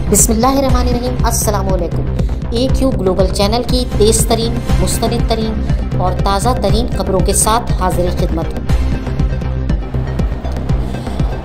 बिस्मिल्लाहिर्रहमानिर्रहीम। अस्सलाम वालेकुम। AQ ग्लोबल चैनल की तेज़ तरीन, मुस्तनिद तरीन और ताज़ा तरीन खबरों के साथ हाजिर खिदमत।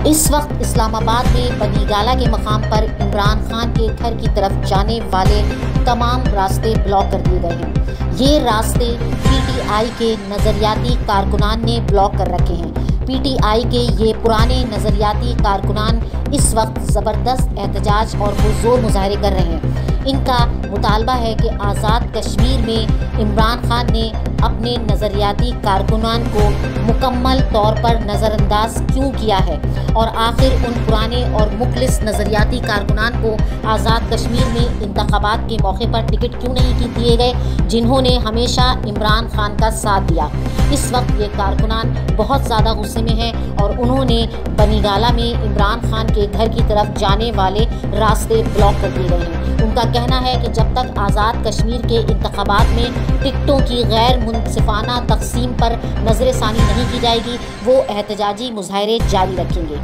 इस वक्त इस्लामाबाद में बनीगाला के मकाम पर इमरान खान के घर की तरफ जाने वाले तमाम रास्ते ब्लॉक कर दिए गए हैं। ये रास्ते PTI के नज़रियाती कारकुनान ने ब्लॉक कर रखे हैं। PTI के ये पुराने नज़रियाती कारकुनान इस वक्त ज़बरदस्त एहतजाज और पुरज़ोर मुजाहरे कर रहे हैं। इनका मुतालबा है कि आज़ाद कश्मीर में इमरान खान ने अपने नज़रियाती कारकुनान को मुकम्मल तौर पर नज़रअंदाज क्यों किया है और आखिर उन पुराने और मुखलिस नज़रियाती कारकुनान को आज़ाद कश्मीर में इंतखाबात के मौके पर टिकट क्यों नहीं दिए गए, जिन्होंने हमेशा इमरान खान का साथ दिया। इस वक्त ये कारकुनान बहुत ज़्यादा गुस्से में हैं और उन्होंने बनीगाला में इमरान खान के घर की तरफ जाने वाले रास्ते ब्लॉक कर दिए गए हैं। उनका कहना है कि जब तक आज़ाद कश्मीर के इंतखाबात में टिकटों की गैर मुनसिफाना तकसीम पर नज़रसानी नहीं की जाएगी, वो एहतजाजी मुजाहरे जारी रखेंगे।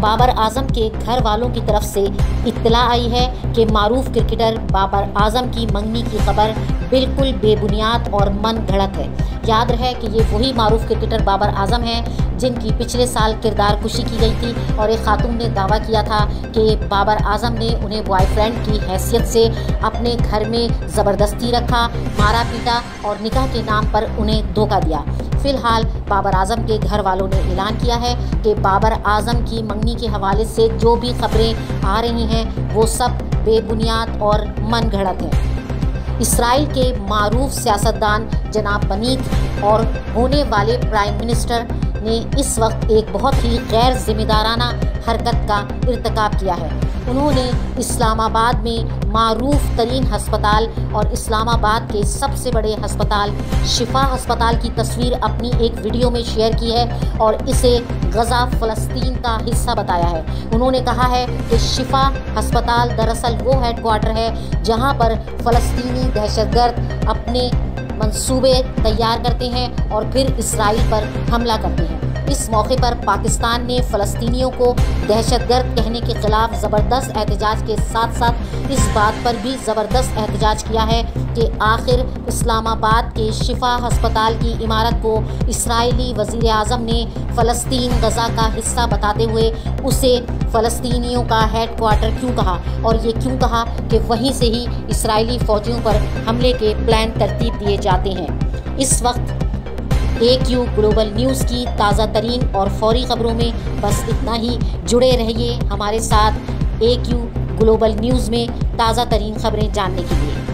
बाबर आजम के घर वालों की तरफ से इत्तला आई है कि मारूफ क्रिकेटर बाबर आजम की मंगनी की खबर बिल्कुल बेबुनियाद और मन घड़त है। याद रहे कि ये वही मारूफ क्रिकेटर बाबर आजम हैं जिनकी पिछले साल किरदार कुशी की गई थी और एक खातून ने दावा किया था कि बाबर आजम ने उन्हें बॉयफ्रेंड की हैसियत से अपने घर में ज़बरदस्ती रखा, मारा पीटा और निकाह के नाम पर उन्हें धोखा दिया। फ़िलहाल बाबर आजम के घर वालों ने ऐलान किया है कि बाबर आजम की मंगनी के हवाले से जो भी खबरें आ रही हैं वो सब बेबुनियाद और मन घड़त हैं। इसराइल के मारूफ सियासतदान जनाब बनीत और होने वाले प्राइम मिनिस्टर ने इस वक्त एक बहुत ही गैर जिम्मेदाराना हरकत का इर्तिकाब किया है। उन्होंने इस्लामाबाद में मारूफ तरीन हस्पताल और इस्लामाबाद के सबसे बड़े हस्पताल शिफा हस्पताल की तस्वीर अपनी एक वीडियो में शेयर की है और इसे गज़ा फ़लस्तीन का हिस्सा बताया है। उन्होंने कहा है कि शिफा हस्पताल दरअसल वो हेडक्वार्टर है जहां पर फ़लस्तीनी दहशतगर्द अपने मंसूबे तैयार करते हैं और फिर इसराइल पर हमला करते हैं। इस मौके पर पाकिस्तान ने फ़लस्तीनियों को दहशतगर्द कहने के ख़िलाफ़ ज़बरदस्त एहतजाज के साथ साथ इस बात पर भी ज़बरदस्त एहतजाज किया है कि आखिर इस्लामाबाद के शिफा हस्पताल की इमारत को इसराइली वज़ीर आज़म ने फ़लस्तीन गज़ा का हिस्सा बताते हुए उसे फ़लस्तीनियों का हेडक्वार्टर क्यों कहा और ये क्यों कहा कि वहीं से ही इसराइली फ़ौजियों पर हमले के प्लान तरतीब दिए जाते हैं। इस वक्त AQ ग्लोबल न्यूज़ की ताज़ा तरीन और फौरी ख़बरों में बस इतना ही। जुड़े रहिए हमारे साथ AQ ग्लोबल न्यूज़ में ताज़ा तरीन ख़बरें जानने के लिए।